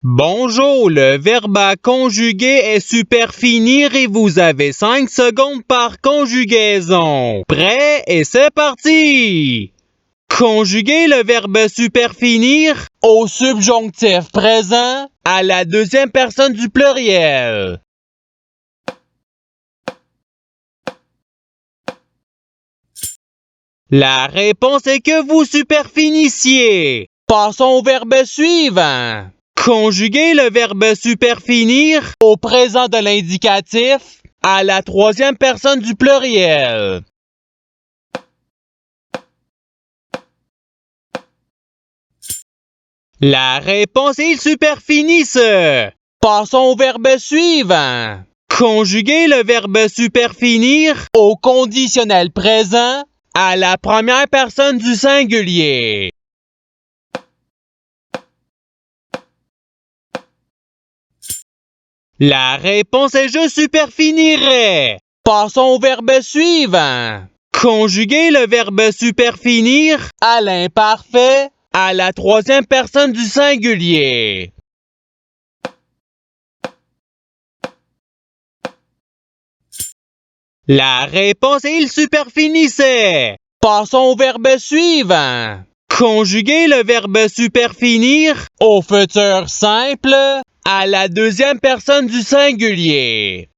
Bonjour, le verbe à conjuguer est superfinir et vous avez 5 secondes par conjugaison. Prêt et c'est parti! Conjuguer le verbe superfinir au subjonctif présent à la deuxième personne du pluriel. La réponse est que vous superfinissiez. Passons au verbe suivant. Conjuguer le verbe superfinir au présent de l'indicatif à la troisième personne du pluriel. La réponse est il superfinisse. Passons au verbe suivant. Conjuguer le verbe superfinir au conditionnel présent à la première personne du singulier. La réponse est je superfinirai. Passons au verbe suivant. Conjuguer le verbe superfinir à l'imparfait à la troisième personne du singulier. La réponse est il superfinissait. Passons au verbe suivant. Conjuguer le verbe superfinir au futur simple à la deuxième personne du singulier.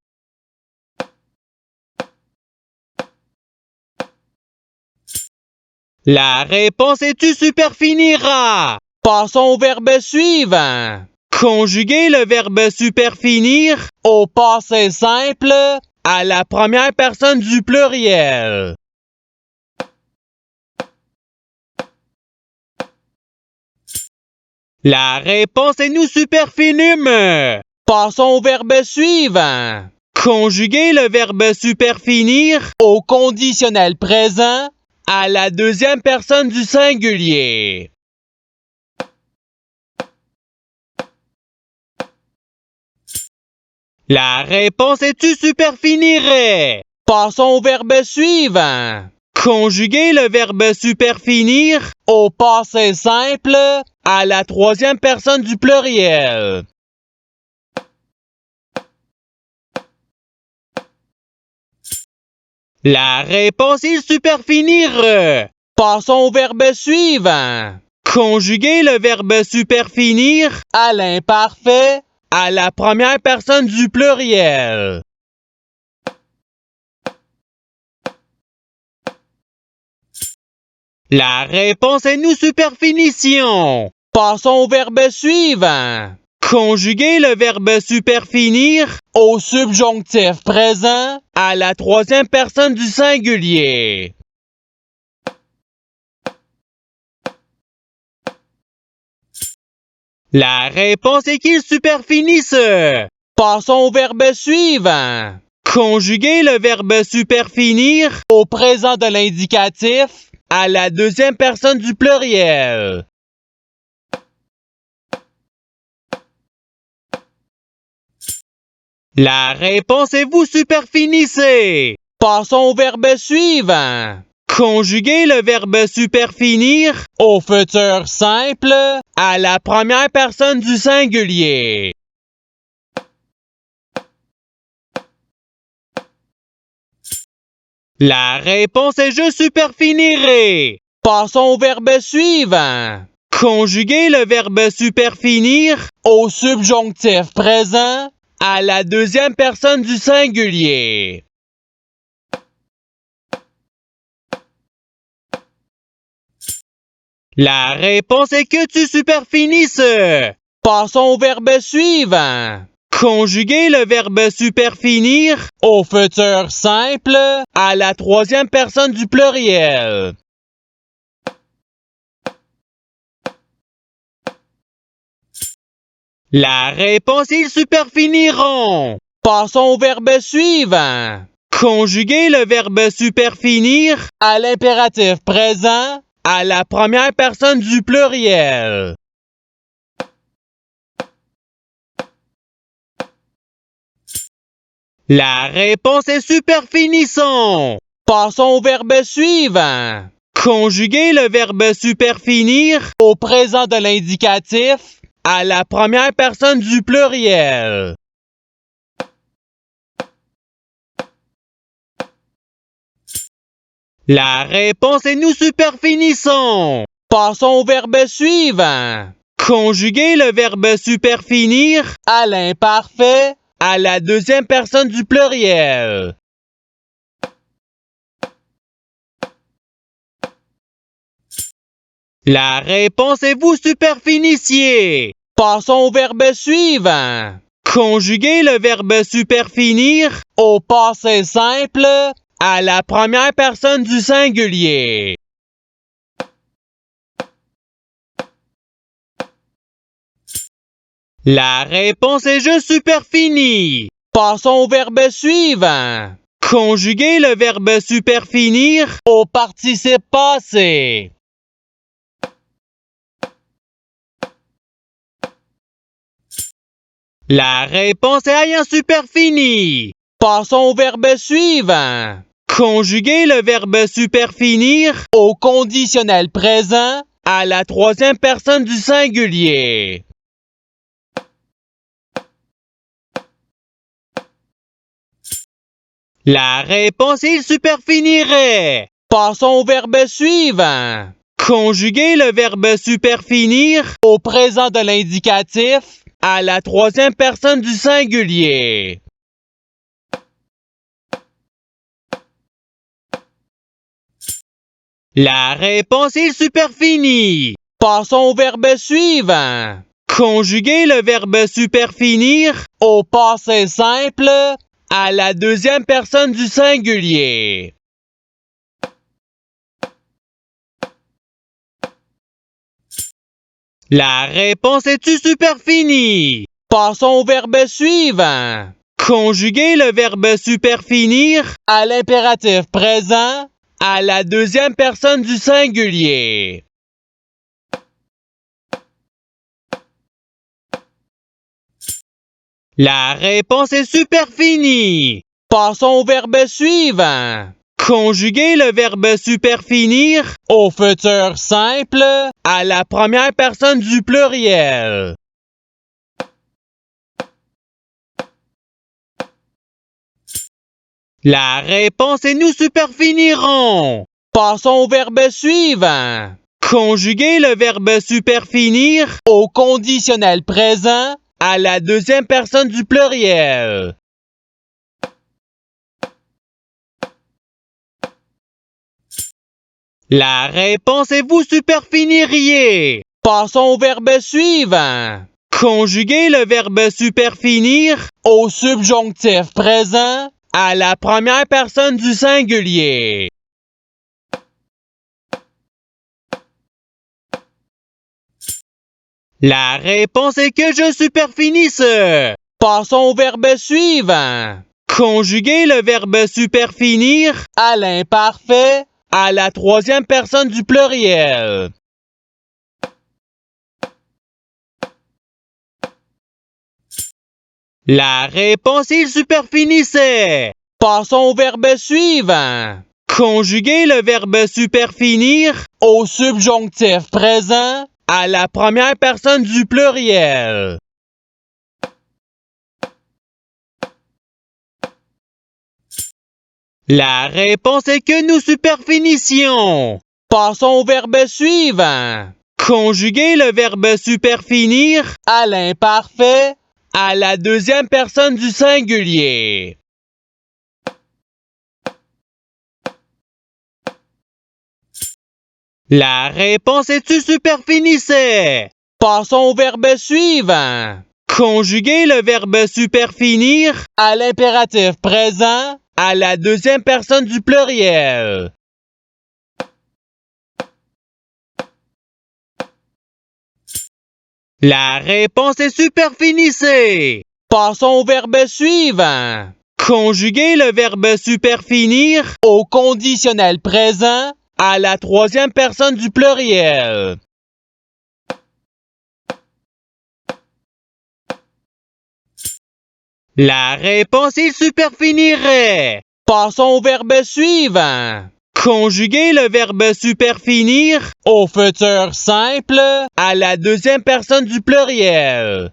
La réponse est tu superfiniras. Passons au verbe suivant. Conjuguer le verbe superfinir au passé simple à la première personne du pluriel. La réponse est nous superfinûmes. Passons au verbe suivant. Conjuguer le verbe superfinir au conditionnel présent à la deuxième personne du singulier. La réponse est tu superfinirais. Passons au verbe suivant. Conjuguer le verbe superfinir au passé simple à la troisième personne du pluriel. La réponse est superfinir. Passons au verbe suivant. Conjuguer le verbe superfinir à l'imparfait à la première personne du pluriel. La réponse est nous superfinissions. Passons au verbe suivant. Conjuguer le verbe superfinir au subjonctif présent à la troisième personne du singulier. La réponse est qu'il superfinisse. Passons au verbe suivant. Conjuguer le verbe superfinir au présent de l'indicatif à la deuxième personne du pluriel. La réponse est vous superfinissez. Passons au verbe suivant. Conjuguer le verbe superfinir au futur simple à la première personne du singulier. La réponse est je superfinirai. Passons au verbe suivant. Conjuguer le verbe superfinir au subjonctif présent à la deuxième personne du singulier. La réponse est que tu superfinisses. Passons au verbe suivant. Conjuguer le verbe superfinir au futur simple à la troisième personne du pluriel. La réponse ils superfiniront. Passons au verbe suivant. Conjuguer le verbe superfinir à l'impératif présent à la première personne du pluriel. La réponse est superfinissons. Passons au verbe suivant. Conjuguer le verbe superfinir au présent de l'indicatif à la première personne du pluriel. La réponse est nous superfinissons. Passons au verbe suivant. Conjuguer le verbe superfinir à l'imparfait à la deuxième personne du pluriel. La réponse est vous superfinissiez. Passons au verbe suivant. Conjuguer le verbe superfinir au passé simple à la première personne du singulier. La réponse est je superfinis. Passons au verbe suivant. Conjuguer le verbe superfinir au participe passé. La réponse est ayant superfini. Passons au verbe suivant. Conjuguer le verbe superfinir au conditionnel présent à la troisième personne du singulier. La réponse est il superfinirait. Passons au verbe suivant. Conjuguer le verbe superfinir au présent de l'indicatif à la troisième personne du singulier. La réponse est il superfinit. Passons au verbe suivant. Conjuguer le verbe superfinir au passé simple à la deuxième personne du singulier. La réponse est-tu superfinie? Passons au verbe suivant. Conjuguer le verbe superfinir à l'impératif présent à la deuxième personne du singulier. La réponse est superfinie. Passons au verbe suivant. Conjuguer le verbe superfinir au futur simple à la première personne du pluriel. La réponse est nous superfinirons. Passons au verbe suivant. Conjuguer le verbe superfinir au conditionnel présent à la deuxième personne du pluriel. La réponse est vous superfiniriez. Passons au verbe suivant. Conjuguer le verbe superfinir au subjonctif présent à la première personne du singulier. La réponse est que je superfinisse. Passons au verbe suivant. Conjuguer le verbe superfinir à l'imparfait à la troisième personne du pluriel. La réponse il superfinissait. Passons au verbe suivant. Conjuguer le verbe superfinir au subjonctif présent à la première personne du pluriel. La réponse est que nous superfinissions. Passons au verbe suivant. Conjuguer le verbe superfinir à l'imparfait à la deuxième personne du singulier. La réponse est-tu superfinissait? Passons au verbe suivant. Conjuguer le verbe superfinir à l'impératif présent à la deuxième personne du pluriel. La réponse est superfinissée. Passons au verbe suivant. Conjuguer le verbe superfinir au conditionnel présent à la troisième personne du pluriel. La réponse il superfinirait. Passons au verbe suivant. Conjuguez le verbe superfinir au futur simple à la deuxième personne du pluriel.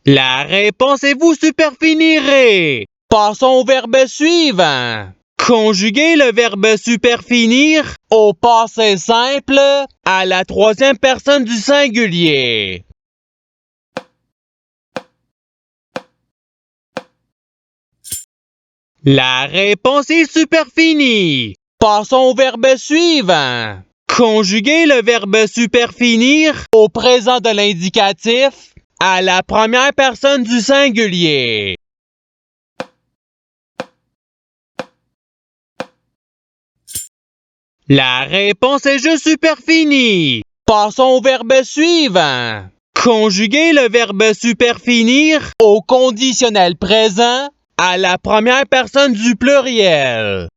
La réponse est vous superfinirez. Passons au verbe suivant. Conjuguez le verbe superfinir au passé simple à la troisième personne du singulier. La réponse est superfinie. Passons au verbe suivant. Conjuguez le verbe superfinir au présent de l'indicatif à la première personne du singulier. La réponse est juste superfinie. Passons au verbe suivant. Conjuguez le verbe superfinir au conditionnel présent à la première personne du pluriel.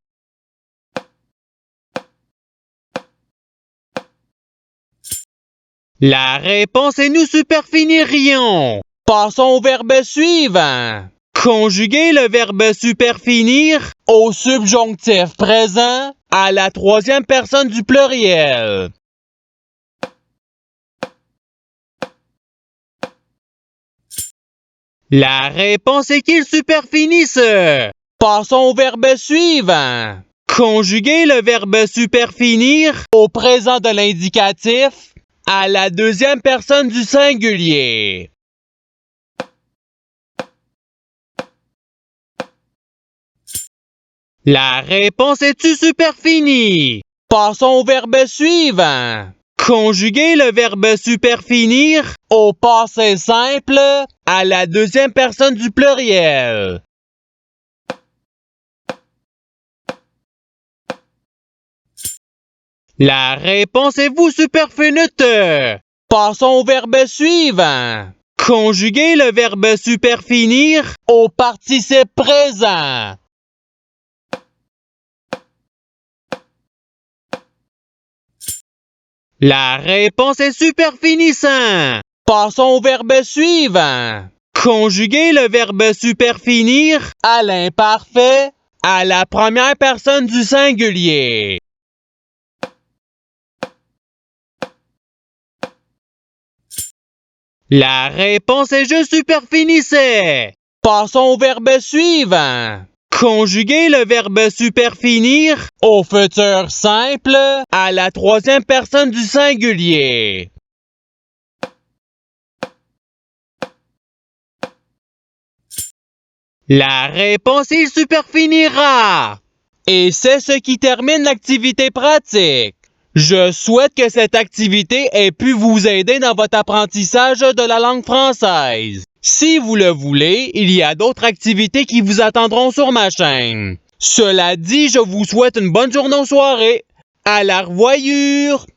La réponse est nous superfinirions. Passons au verbe suivant. Conjuguez le verbe superfinir au subjonctif présent à la troisième personne du pluriel. La réponse est qu'ils superfinissent. Passons au verbe suivant. Conjuguez le verbe superfinir au présent de l'indicatif à la deuxième personne du singulier. La réponse est-tu superfinie? Passons au verbe suivant. Conjuguez le verbe superfinir au passé simple à la deuxième personne du pluriel. La réponse est vous superfinite. Passons au verbe suivant. Conjuguez le verbe superfinir au participe présent. La réponse est superfinissant. Passons au verbe suivant. Conjuguez le verbe superfinir à l'imparfait à la première personne du singulier. La réponse est je superfinissais. Passons au verbe suivant. Conjuguez le verbe superfinir au futur simple à la troisième personne du singulier. La réponse est superfinira. Et c'est ce qui termine l'activité pratique. Je souhaite que cette activité ait pu vous aider dans votre apprentissage de la langue française. Si vous le voulez, il y a d'autres activités qui vous attendront sur ma chaîne. Cela dit, je vous souhaite une bonne journée ou soirée. À la revoyure!